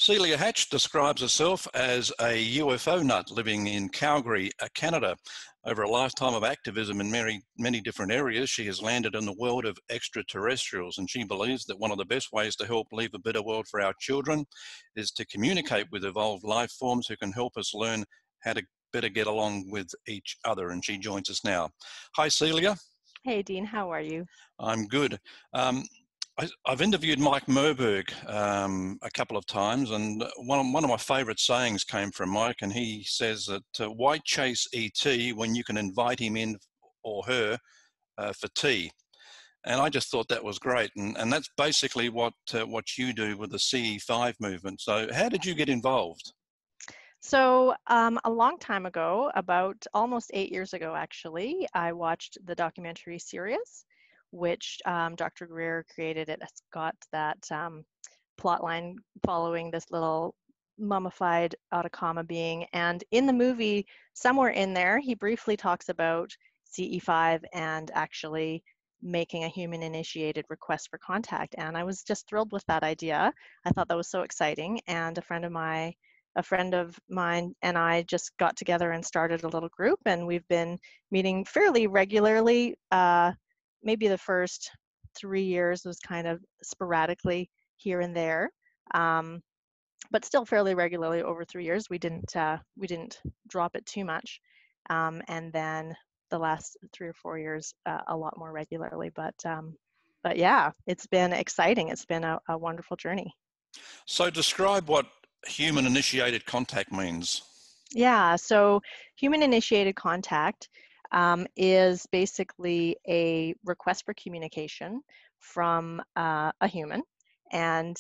Celia Hatch describes herself as a UFO nut living in Calgary, Canada. Over a lifetime of activism in many different areas, she has landed in the world of extraterrestrials, and she believes that one of the best ways to help leave a better world for our children is to communicate with evolved life forms who can help us learn how to better get along with each other. And she joins us now. Hi, Celia. Hey, Dean, how are you? I'm good. Um, I've interviewed Mike Merberg a couple of times, and one of my favourite sayings came from Mike, and he says that why chase ET when you can invite him in or her for tea? And I just thought that was great, and that's basically what you do with the CE5 movement. So how did you get involved? So, a long time ago, about almost 8 years ago, actually, I watched the documentary Sirius, which Dr. Greer created. It's got that plot line following this little mummified Atacama being. And in the movie, somewhere in there, he briefly talks about CE5 and actually making a human initiated request for contact. And I was just thrilled with that idea. I thought that was so exciting. And a friend of mine and I just got together and started a little group, and we've been meeting fairly regularly. Maybe the first 3 years was kind of sporadically here and there, but still fairly regularly over 3 years. We didn't drop it too much, and then the last 3 or 4 years a lot more regularly. But yeah, it's been exciting. It's been a wonderful journey. So describe what human initiated contact means. Yeah, so human initiated contact is basically a request for communication from a human. And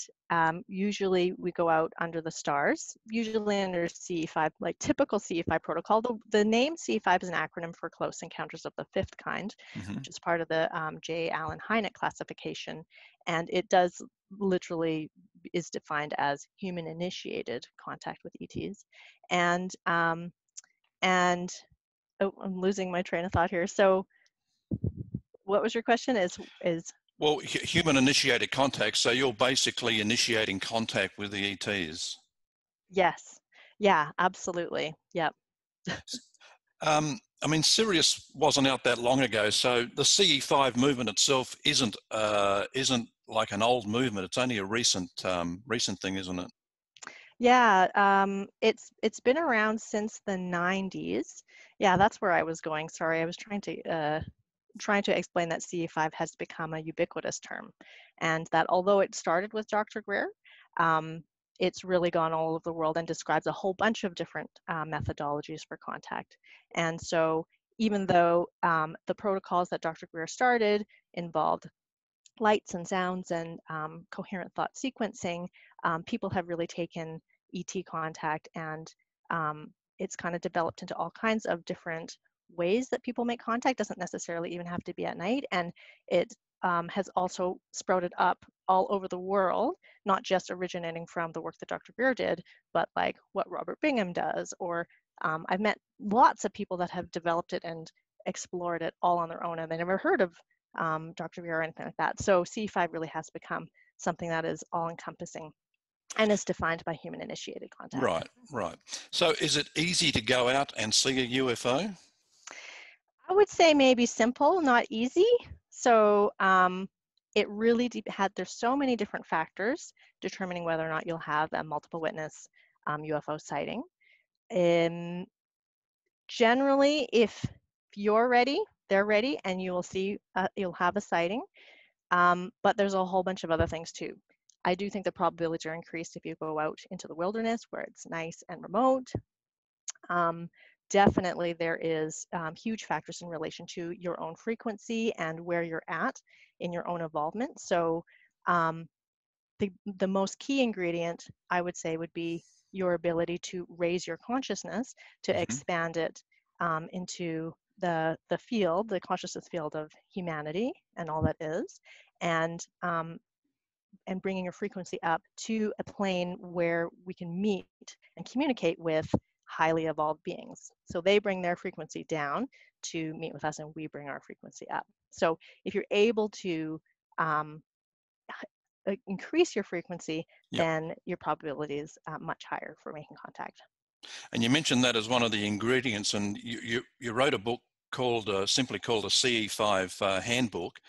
usually we go out under the stars, usually under CE5, like typical CE5 protocol. The name CE5 is an acronym for Close Encounters of the Fifth Kind, which is part of the J. Allen Hynek classification. And it does literally is defined as human initiated contact with ETs. And oh, I'm losing my train of thought here. So what was your question? Well, human initiated contact, so you're basically initiating contact with the ETs. Yes. Yeah, absolutely. Yep. I mean, Sirius wasn't out that long ago, so the CE5 movement itself isn't like an old movement. It's only a recent thing, isn't it? Yeah, it's been around since the 90s. Yeah, that's where I was going. Sorry, I was trying to explain that CE5 has become a ubiquitous term, and that although it started with Dr. Greer, it's really gone all over the world and describes a whole bunch of different methodologies for contact. And so even though the protocols that Dr. Greer started involved lights and sounds and coherent thought sequencing, people have really taken ET contact, and it's kind of developed into all kinds of different ways that people make contact. Doesn't necessarily even have to be at night, and it has also sprouted up all over the world, not just originating from the work that Dr. Greer did, but like what Robert Bingham does, or I've met lots of people that have developed it and explored it all on their own, and they never heard of Dr. Greer or anything like that. So CE5 really has become something that is all-encompassing and is defined by human-initiated contact. Right, right. So is it easy to go out and see a UFO? I would say maybe simple, not easy. So it really there's so many different factors determining whether or not you'll have a multiple witness UFO sighting. Generally, if you're ready, they're ready, and you will see, you'll have a sighting. But there's a whole bunch of other things too. I do think the probabilities are increased if you go out into the wilderness where it's nice and remote. Definitely there is huge factors in relation to your own frequency and where you're at in your own involvement. So the most key ingredient, I would say, would be your ability to raise your consciousness, to expand it into the field, the consciousness field of humanity and all that is, and bringing your frequency up to a plane where we can meet and communicate with highly evolved beings. So they bring their frequency down to meet with us, and we bring our frequency up. So if you're able to increase your frequency, Yep. then your probability is much higher for making contact. And you mentioned that as one of the ingredients, and you wrote a book called simply called a CE5 handbook,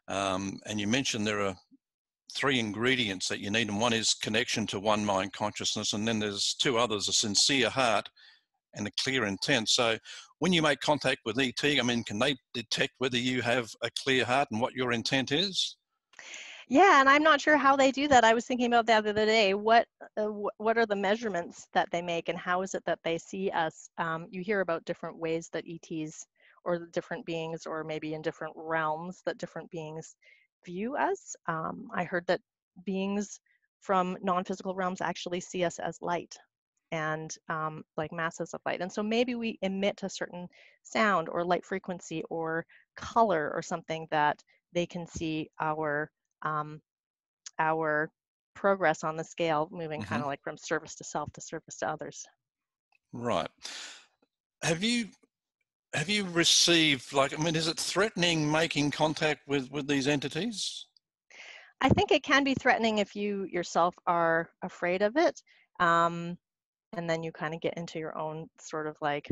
and you mentioned there are 3 ingredients that you need, and one is connection to one mind consciousness, and then there's 2 others: a sincere heart and a clear intent. So when you make contact with ET, I mean, can they detect whether you have a clear heart and what your intent is? Yeah, and I'm not sure how they do that. I was thinking about that the other day. What are the measurements that they make, and how is it that they see us? You hear about different ways that ETs or the different beings, or maybe in different realms, that different beings view us. I heard that beings from non-physical realms actually see us as light and like masses of light. And so maybe we emit a certain sound or light frequency or color or something that they can see um, our progress on the scale, moving kind Hmm. of like from service to self to service to others. Right. Have you have you received, like, I mean, is it threatening making contact with these entities? I think it can be threatening if you yourself are afraid of it. Um, and then you kind of get into your own sort of like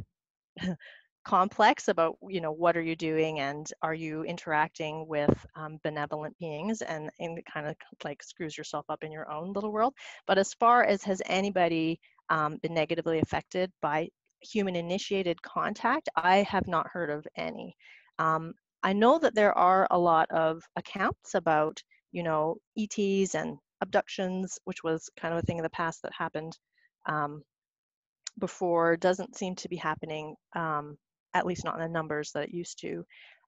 complex about, what are you doing, and are you interacting with benevolent beings, and it kind of like screws yourself up in your own little world. But as far as, has anybody been negatively affected by human initiated contact, I have not heard of any. um, I know that there are a lot of accounts about, ETs and abductions, which was kind of a thing in the past that happened um, before. Doesn't seem to be happening, at least not in the numbers that it used to.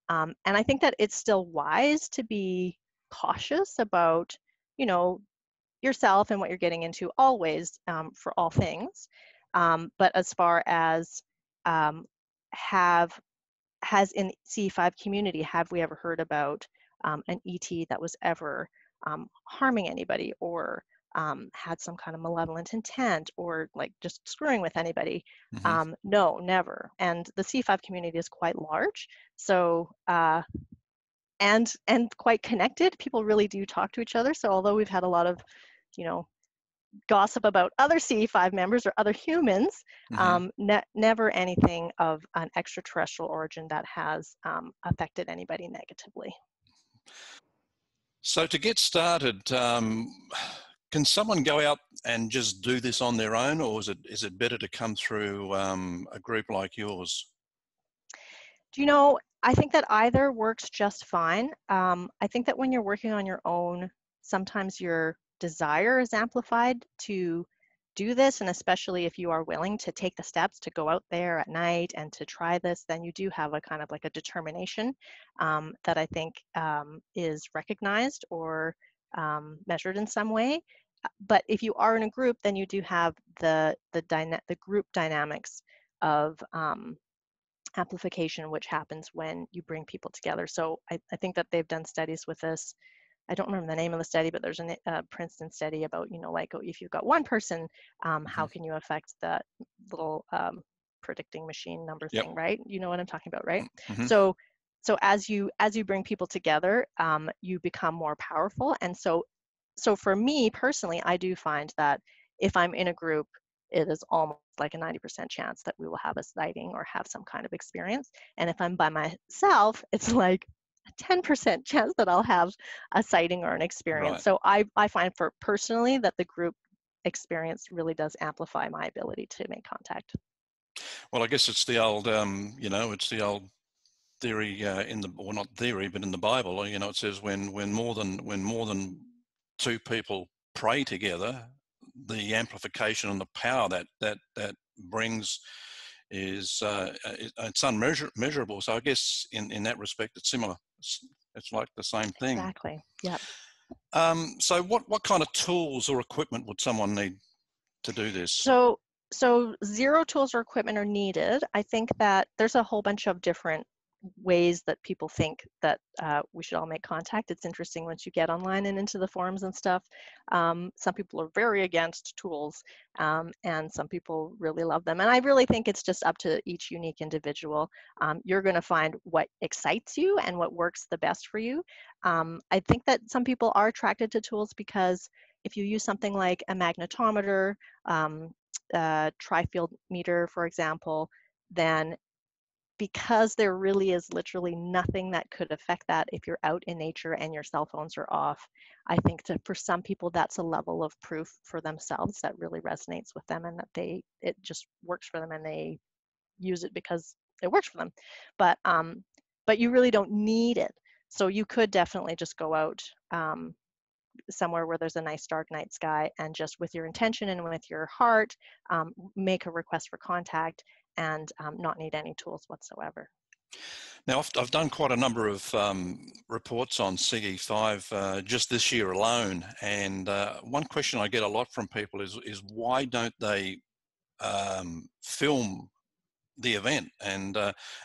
And I think that it's still wise to be cautious about, you know, yourself and what you're getting into always, for all things. But as far as um, have has in the CE5 community, have we ever heard about an ET that was ever harming anybody, or had some kind of malevolent intent, or like just screwing with anybody? Hmm. No, never. And the CE5 community is quite large, so and quite connected. People really do talk to each other. So although we've had a lot of, you know, gossip about other CE5 members or other humans, Hmm. never anything of an extraterrestrial origin that has affected anybody negatively. So to get started, can someone go out and just do this on their own, or is it better to come through a group like yours? Do you know, I think that either works just fine. I think that when you're working on your own, sometimes your desire is amplified to do this, and especially if you are willing to take the steps to go out there at night and to try this, then you do have a kind of like a determination that I think is recognized or measured in some way. But if you are in a group, then you do have the group dynamics of amplification, which happens when you bring people together. So I think that they've done studies with this. I don't remember the name of the study, but there's a Princeton study about, like, if you've got one person, Hmm. how can you affect that little predicting machine number Yep. thing, right? You know what I'm talking about, right? Hmm. So as you bring people together, you become more powerful. And so for me personally, I do find that if I'm in a group, it is almost like a 90% chance that we will have a sighting or have some kind of experience. And if I'm by myself, it's like a 10% chance that I'll have a sighting or an experience. Right. So I find for personally that the group experience really does amplify my ability to make contact. Well, I guess it's the old, it's the old theory in the, or not theory, but in the Bible. It says when more than 2 people pray together, the amplification and the power that brings is it's unmeasurable. So I guess in that respect, it's similar. It's like the same thing. Exactly. Yep. So what kind of tools or equipment would someone need to do this? So zero tools or equipment are needed. I think that there's a whole bunch of different ways that people think that we should all make contact. It's interesting once you get online and into the forums and stuff. Some people are very against tools, and some people really love them. And I really think it's just up to each unique individual. You're going to find what excites you and what works the best for you. I think that some people are attracted to tools because if you use something like a magnetometer, tri-field meter, for example, then because there really is literally nothing that could affect that if you're out in nature and your cell phones are off, I think that for some people that's a level of proof for themselves that really resonates with them, and that it just works for them and they use it because it works for them. But you really don't need it. So you could definitely just go out somewhere where there's a nice dark night sky and just with your intention and with your heart, make a request for contact and not need any tools whatsoever. Now, I've done quite a number of reports on CE5 just this year alone, and one question I get a lot from people is why don't they film the event? And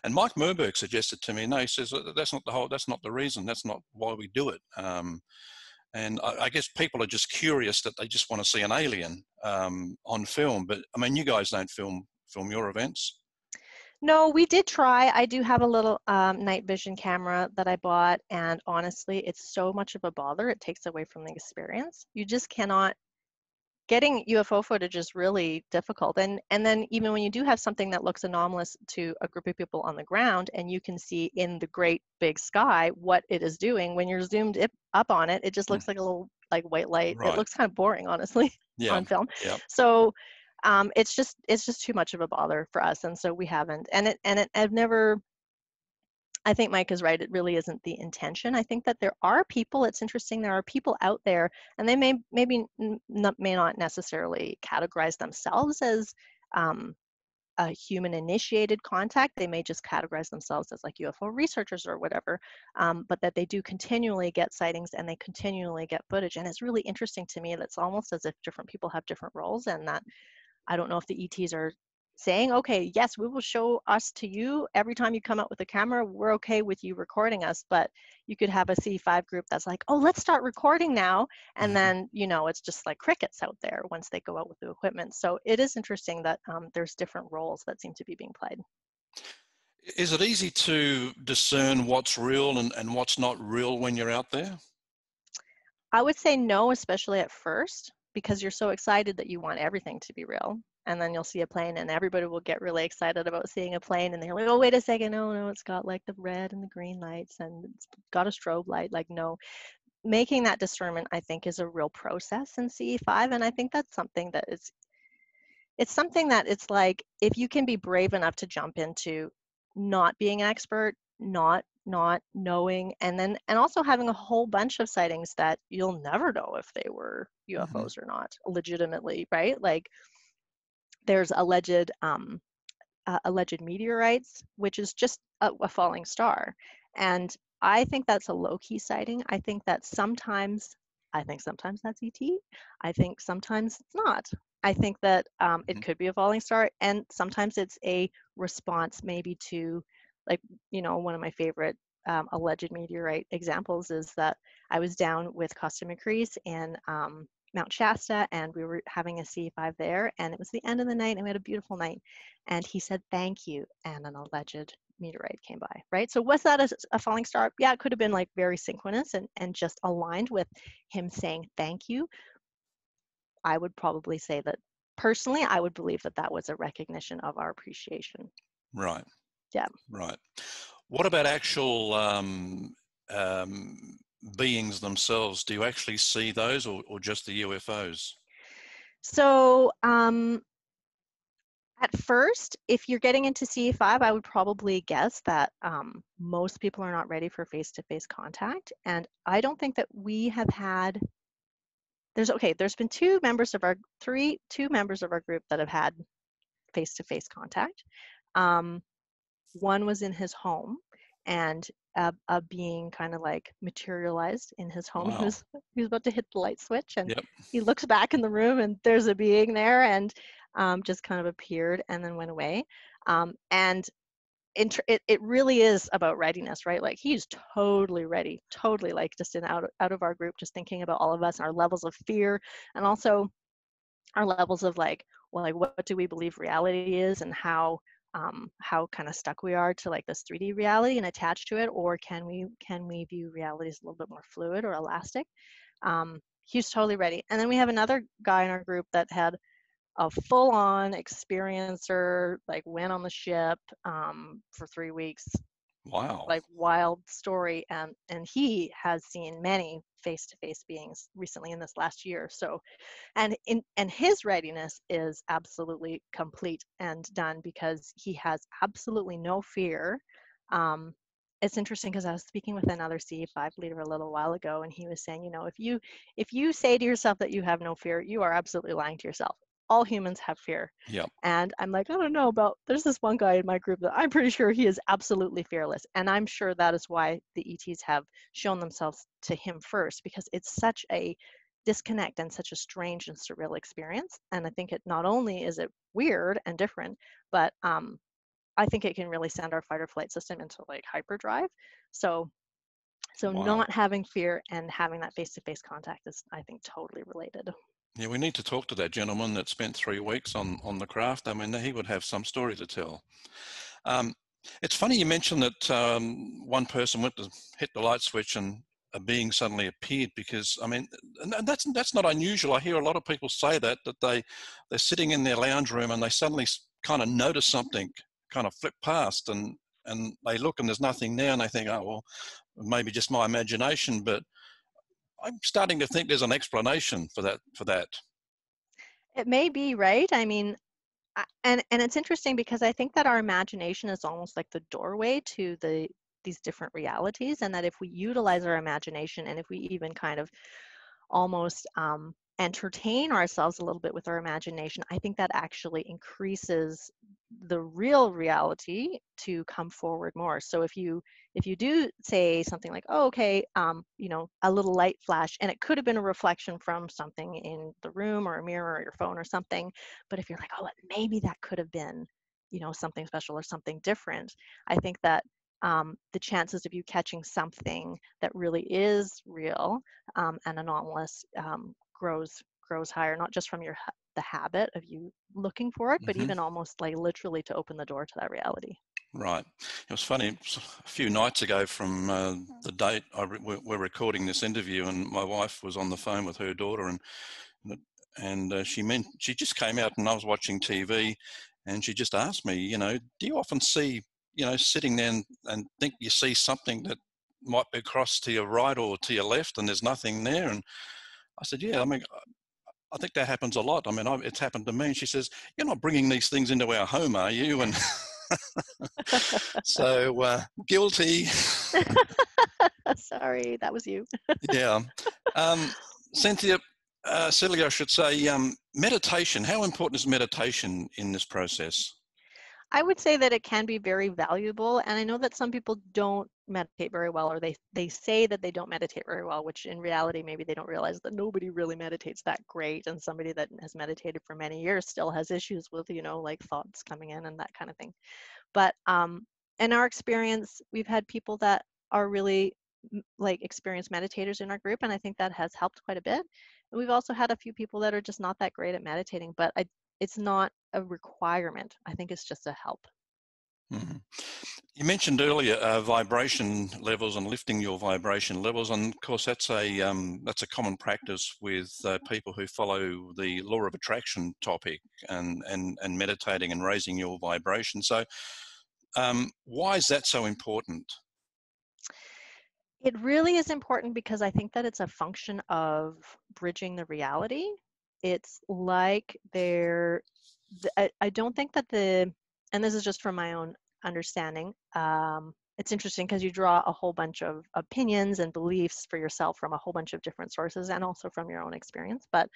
Mike Merberg suggested to me, no, he says that's not the reason, that's not why we do it. And I guess people are just curious that they just want to see an alien on film. But I mean, you guys don't film your events. No, we did try. I do have a little night vision camera that I bought, and honestly, it's so much of a bother. It takes away from the experience. You just cannot. Getting UFO footage is really difficult, and then even when you do have something that looks anomalous to a group of people on the ground, and you can see in the great big sky what it is doing, when you're zoomed up on it, it just looks like a little like white light. It Right. looks kind of boring, honestly, Yeah. on film. Yeah. So it's just too much of a bother for us, and so we haven't. I've never. I think Mike is right. It really isn't the intention. I think that there are people. It's interesting. There are people out there, and they may not necessarily categorize themselves as a human initiated contact. They may just categorize themselves as like UFO researchers or whatever, but that they do continually get sightings and they continually get footage. And it's really interesting to me. That's almost as if different people have different roles, and that I don't know if the ETs are saying, okay, yes, we will show us to you every time you come out with a camera. We're okay with you recording us. But you could have a CE5 group that's like, oh, let's start recording now. And then, it's just like crickets out there once they go out with the equipment. So it is interesting that there's different roles that seem to be being played. Is it easy to discern what's real and what's not real when you're out there? I would say no, especially at first, because you're so excited that you want everything to be real. And then you'll see a plane and everybody will get really excited about seeing a plane, and they're like, oh, wait a second, no, it's got like the red and the green lights and it's got a strobe light. Like, no. Making that discernment, I think, is a real process in CE5. And I think that's something that it's something that it's like, if you can be brave enough to jump into not being an expert, not knowing, and also having a whole bunch of sightings that you'll never know if they were UFOs or not legitimately, right? Like there's alleged meteorites, which is just a falling star, and I think that's a low-key sighting. I think sometimes that's ET. I think sometimes it's not. I think that it could be a falling star, and sometimes it's a response maybe to, like, one of my favorite alleged meteorite examples is that I was down with Costa McCrease in Mount Shasta, and we were having a CE5 there, and it was the end of the night, and we had a beautiful night. And he said, thank you, and an alleged meteorite came by, right? So was that a falling star? Yeah, it could have been like very synchronous and just aligned with him saying thank you. I would probably say that personally, I would believe that that was a recognition of our appreciation. Right. Yeah. Right. What about actual beings themselves? Do you actually see those, or just the UFOs? So at first, if you're getting into CE5, I would probably guess that most people are not ready for face-to-face contact. And I don't think that we have had, there's been two members of our group that have had face-to-face contact. One was in his home, and a being kind of like materialized in his home. Wow. He was about to hit the light switch, and Yep. he looks back in the room, and there's a being there, and just kind of appeared and then went away. And it really is about readiness, right? Like he's totally ready, totally like just out of our group, just thinking about all of us and our levels of fear, and also our levels of like, well, like what do we believe reality is, and how kind of stuck we are to like this 3D reality and attached to it, or can we view reality as a little bit more fluid or elastic? He's totally ready. And then we have another guy in our group that had a full-on experiencer, like went on the ship for 3 weeks, Wow. like wild story, and he has seen many face-to-face beings recently in this last year. So and his readiness is absolutely complete and done because he has absolutely no fear. um, it's interesting because I was speaking with another CE5 leader a little while ago, and he was saying, if you say to yourself that you have no fear, you are absolutely lying to yourself. All humans have fear. Yep. And I'm like, I don't know about, there's this one guy in my group that I'm pretty sure he is absolutely fearless. And I'm sure that is why the ETs have shown themselves to him first, because it's such a disconnect and such a strange and surreal experience. And I think it not only is it weird and different, but I think it can really send our fight or flight system into like hyperdrive. So Wow. not having fear and having that face-to-face contact is, I think, totally related. Yeah, we need to talk to that gentleman that spent 3 weeks on the craft. I mean, he would have some story to tell. Um, it's funny you mentioned that one person went to hit the light switch and a being suddenly appeared, because I mean, and that's not unusual. I hear a lot of people say that they're sitting in their lounge room and they suddenly kind of notice something kind of flip past, and they look and there's nothing there, and they think, oh well, maybe just my imagination. But I'm starting to think there's an explanation for that. It may be, right? I mean, and it's interesting because I think that our imagination is almost like the doorway to these different realities, and that if we utilize our imagination, and if we even kind of almost entertain ourselves a little bit with our imagination, I think that actually increases the real reality to come forward more. So if you do say something like, oh, okay, a little light flash, and it could have been a reflection from something in the room or a mirror or your phone or something, but if you're like, oh, maybe that could have been, something special or something different, I think that the chances of you catching something that really is real and anomalous grows higher, not just from the habit of you looking for it, but Hmm. even almost like literally to open the door to that reality. Right. It was funny. It was a few nights ago from the date we're recording this interview, and my wife was on the phone with her daughter, and she just came out, and I was watching TV, and she just asked me, do you often see, sitting there and think you see something that might be across to your right or to your left, and there's nothing there? And I said, yeah. I mean, I think that happens a lot. I mean, it's happened to me. And she says, you're not bringing these things into our home, are you? And so guilty. Sorry, that was you. Yeah. Um, Cynthia, Celia, I should say, meditation. How important is meditation in this process? I would say that it can be very valuable, and I know that some people don't meditate very well, or they say that they don't meditate very well, which in reality maybe they don't realize that nobody really meditates that great, and somebody that has meditated for many years still has issues with, like thoughts coming in and that kind of thing. But in our experience, we've had people that are really like experienced meditators in our group, and I think that has helped quite a bit. And we've also had a few people that are just not that great at meditating, but it's not a requirement. I think it's just a help. Mm-hmm. You mentioned earlier vibration levels and lifting your vibration levels, and of course that's a common practice with people who follow the law of attraction topic, and meditating and raising your vibration. So, why is that so important? It really is important because I think that it's a function of bridging the reality. It's like I don't think that and this is just from my own understanding. It's interesting because you draw a whole bunch of opinions and beliefs for yourself from a whole bunch of different sources and also from your own experience. But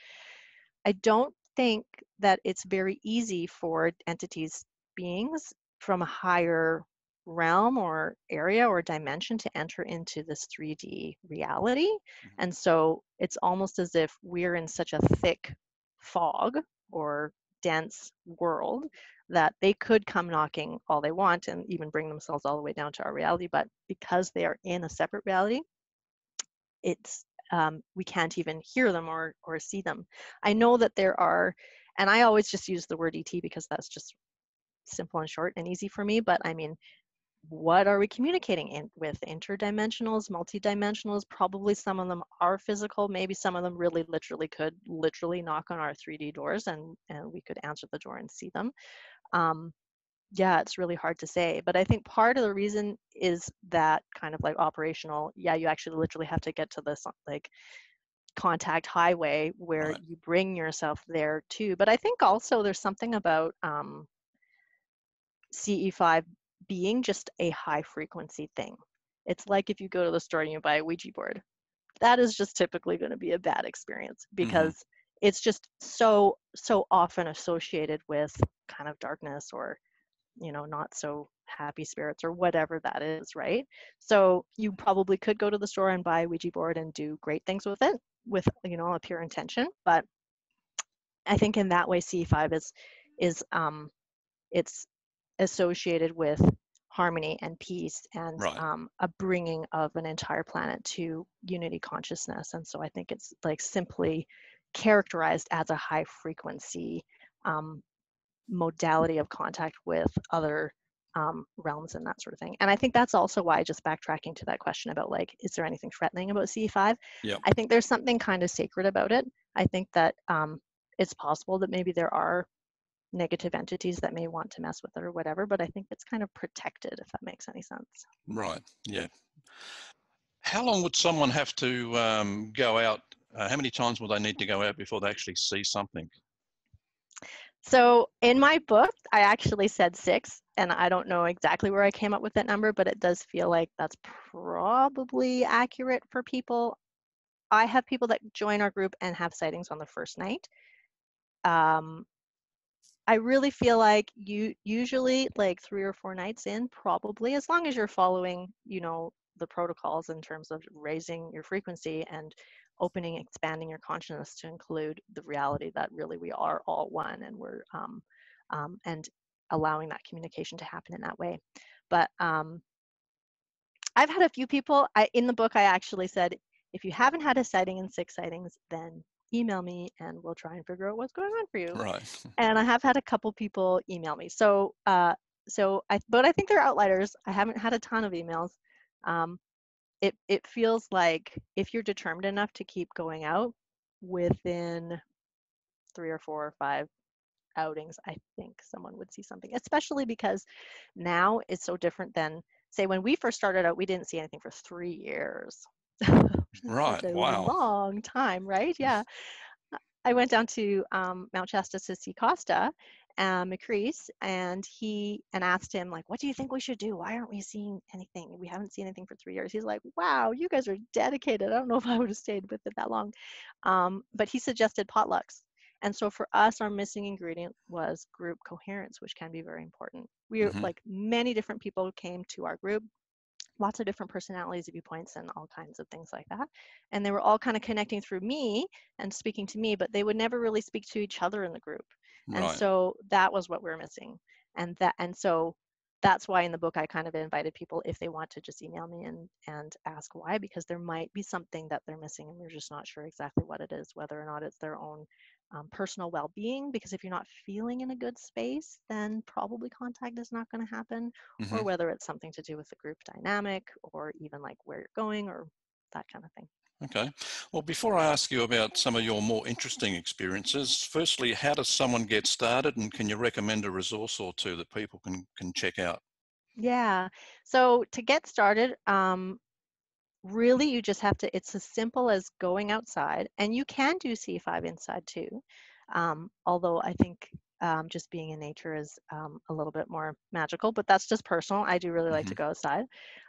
I don't think that it's very easy for entities, beings from a higher realm or area or dimension to enter into this 3D reality. And so it's almost as if we're in such a thick fog or dense world that they could come knocking all they want and even bring themselves all the way down to our reality, but because they are in a separate reality, it's we can't even hear them or see them. I know that there are, and I always just use the word ET because that's just simple and short and easy for me, but I mean, what are we communicating with? Interdimensionals, multidimensionals? Probably some of them are physical. Maybe some of them really literally could literally knock on our 3D doors and we could answer the door and see them. Yeah, it's really hard to say. But I think part of the reason is that kind of like operational, yeah, you actually literally have to get to this like contact highway where Right. you bring yourself there too. But I think also there's something about CE5 being just a high frequency thing. It's like if you go to the store and you buy a Ouija board, that is just typically going to be a bad experience Mm-hmm. because it's just so often associated with kind of darkness or not so happy spirits or whatever that is, right? So you probably could go to the store and buy a Ouija board and do great things with it with a pure intention, but I think in that way CE5 is it's associated with harmony and peace and Right. a bringing of an entire planet to unity consciousness. And so I think it's like simply characterized as a high frequency modality of contact with other realms and that sort of thing. And I think that's also why, just backtracking to that question about like, is there anything threatening about CE5? Yep. I think there's something kind of sacred about it. I think that it's possible that maybe there are negative entities that may want to mess with it or whatever, but I think it's kind of protected, if that makes any sense. Right. Yeah. How long would someone have to go out? How many times will they need to go out before they actually see something? So in my book, I actually said 6, and I don't know exactly where I came up with that number, but it does feel like that's probably accurate for people. I have people that join our group and have sightings on the first night. I really feel like you usually like 3 or 4 nights in, probably, as long as you're following, the protocols in terms of raising your frequency and opening, expanding your consciousness to include the reality that really we are all one, and we're and allowing that communication to happen in that way. But I've had a few people. In the book, I actually said, if you haven't had a sighting in 6 sightings, then email me and we'll try and figure out what's going on for you. Right. And I have had a couple people email me. But I think they're outliers. I haven't had a ton of emails. It feels like if you're determined enough to keep going out, within 3 or 4 or 5 outings, I think someone would see something, especially because now it's so different than, say, when we first started out, we didn't see anything for 3 years. It's like Right. a Wow. long time, right? Yeah. I went down to Mount Shasta to see Costa McCrease, and asked him, like, what do you think we should do? Why aren't we seeing anything? We haven't seen anything for 3 years. He's like, wow, you guys are dedicated. I don't know if I would have stayed with it that long. But he suggested potlucks. And so for us, our missing ingredient was group coherence, which can be very important. Mm-hmm. Like, many different people came to our group, lots of different personalities, viewpoints, and all kinds of things like that. And they were all kind of connecting through me and speaking to me, but they would never really speak to each other in the group. And Right. so that was what we were missing. And so that's why in the book I kind of invited people, if they want to, just email me and ask why, because there might be something that they're missing and they're just not sure exactly what it is, whether or not it's their own personal well-being, because if you're not feeling in a good space, then probably contact is not going to happen, Mm-hmm. or whether it's something to do with the group dynamic or even like where you're going or that kind of thing. Okay. Well, before I ask you about some of your more interesting experiences, firstly, how does someone get started, and can you recommend a resource or two that people can check out? Yeah. So to get started, really you just have to, it's as simple as going outside, and you can do CE5 inside too. Although I think just being in nature is a little bit more magical, but that's just personal. I do really like Mm-hmm. to go outside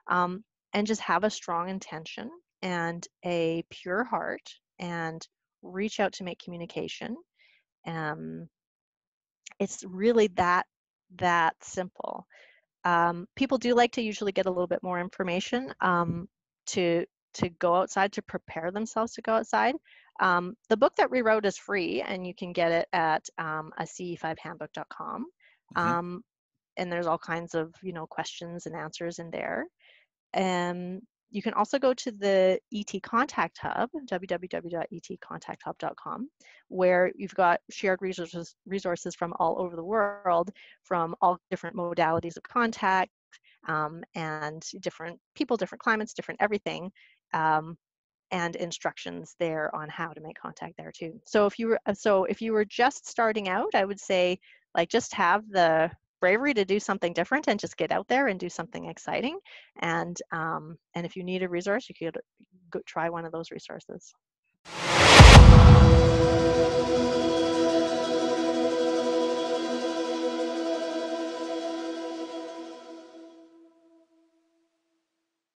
and just have a strong intention and a pure heart and reach out to make communication. Um, it's really that simple. People do like to usually get a little bit more information to go outside, to prepare themselves to go outside. The book that we wrote is free, and you can get it at a ce5handbook.com. And there's all kinds of, questions and answers in there. You can also go to the ET Contact Hub, www.etcontacthub.com, where you've got shared resources from all over the world, from all different modalities of contact, and different people, different climates, different everything, and instructions there on how to make contact there too. So if you were just starting out, I would say, like, just have the bravery to do something different and just get out there and do something exciting. And if you need a resource, you could go try one of those resources.